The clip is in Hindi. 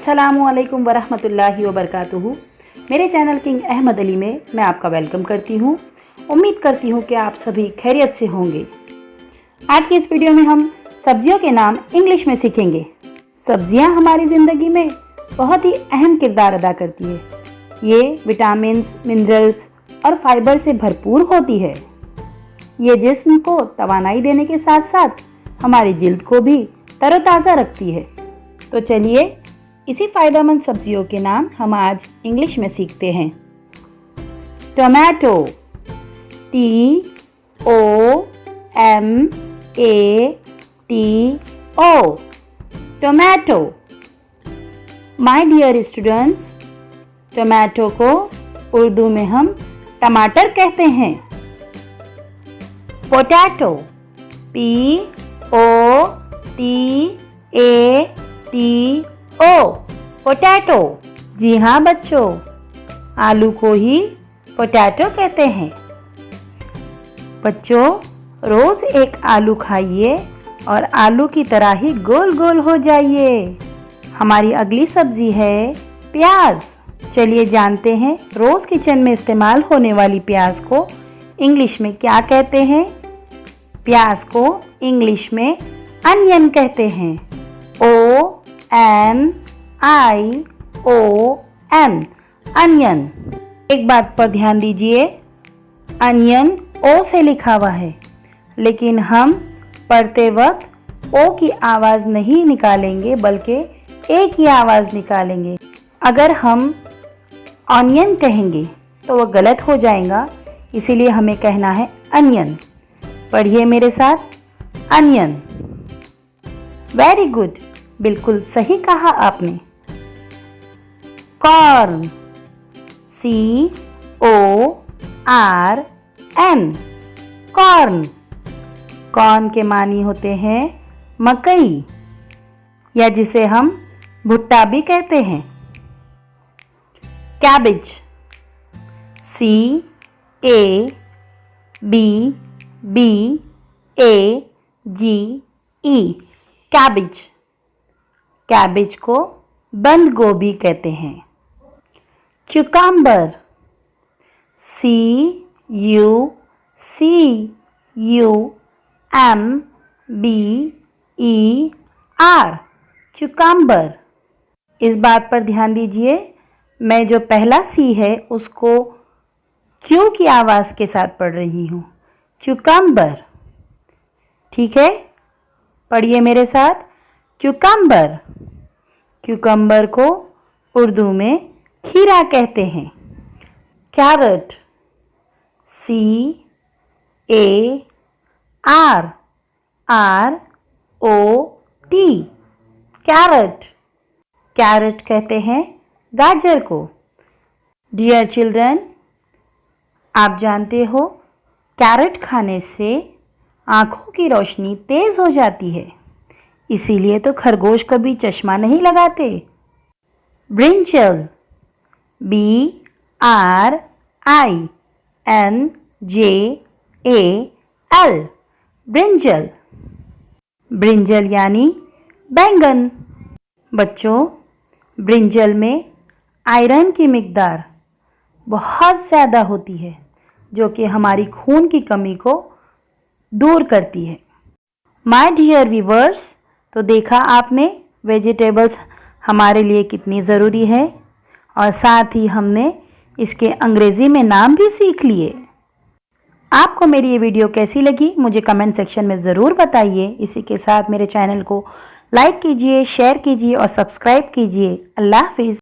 अस्सलामुअलैकुम वरहमतुल्लाहि वबरकातुहू। मेरे चैनल किंग अहमद अली में मैं आपका वेलकम करती हूँ। उम्मीद करती हूँ कि आप सभी खैरियत से होंगे। आज की इस वीडियो में हम सब्जियों के नाम इंग्लिश में सीखेंगे। सब्जियाँ हमारी ज़िंदगी में बहुत ही अहम किरदार अदा करती है। ये विटामिन्स, मिनरल्स और फाइबर से भरपूर होती है। ये जिस्म को तवानाई देने के साथ साथ हमारी जिल्द को भी तरोताज़ा रखती है। तो चलिए इसी फ़ायदेमंद सब्जियों के नाम हम आज इंग्लिश में सीखते हैं। Tomato, TOMATO, tomato. My dear students, tomato को उर्दू में हम टमाटर कहते हैं। Potato, POTATO, potato. जी हाँ बच्चों, आलू को ही पोटैटो कहते हैं। बच्चों, रोज एक आलू खाइए और आलू की तरह ही गोल गोल हो जाइए। हमारी अगली सब्जी है प्याज। चलिए जानते हैं रोज किचन में इस्तेमाल होने वाली प्याज को इंग्लिश में क्या कहते हैं। प्याज को इंग्लिश में अनियन कहते हैं। ONION, onion. एक बात पर ध्यान दीजिए, अनियन O से लिखा हुआ है, लेकिन हम पढ़ते वक्त O की आवाज़ नहीं निकालेंगे बल्कि A की आवाज़ निकालेंगे। अगर हम ऑनियन कहेंगे तो वह गलत हो जाएगा, इसीलिए हमें कहना है अनियन। पढ़िए मेरे साथ, अनियन। वेरी गुड, बिल्कुल सही कहा आपने। Corn, CORN, corn. कॉर्न के मानी होते हैं मकई, या जिसे हम भुट्टा भी कहते हैं। Cabbage, CABBAGE, cabbage. कैबेज को बंद गोभी कहते हैं। Cucumber, CUCUMBER, cucumber. इस बात पर ध्यान दीजिए, मैं जो पहला C है उसको क्यू की आवाज़ के साथ पढ़ रही हूँ, क्यूकम्बर। ठीक है, पढ़िए मेरे साथ, क्यूकम्बर। क्यूकम्बर को उर्दू में खीरा कहते हैं। Carat, CARROT, carat. कैरेट कहते हैं गाजर को। डियर चिल्ड्रन, आप जानते हो कैरेट खाने से आँखों की रोशनी तेज़ हो जाती है, इसीलिए तो खरगोश कभी चश्मा नहीं लगाते। Brinjal, BRINJAL, brinjal. ब्रिंजल यानी बैंगन। बच्चों, ब्रिंजल में आयरन की मिकदार बहुत ज़्यादा होती है, जो कि हमारी खून की कमी को दूर करती है। माय डियर व्यूअर्स, तो देखा आपने वेजिटेबल्स हमारे लिए कितनी ज़रूरी है, और साथ ही हमने इसके अंग्रेज़ी में नाम भी सीख लिए। आपको मेरी ये वीडियो कैसी लगी मुझे कमेंट सेक्शन में ज़रूर बताइए। इसी के साथ मेरे चैनल को लाइक कीजिए, शेयर कीजिए और सब्सक्राइब कीजिए। अल्लाह हाफिज़।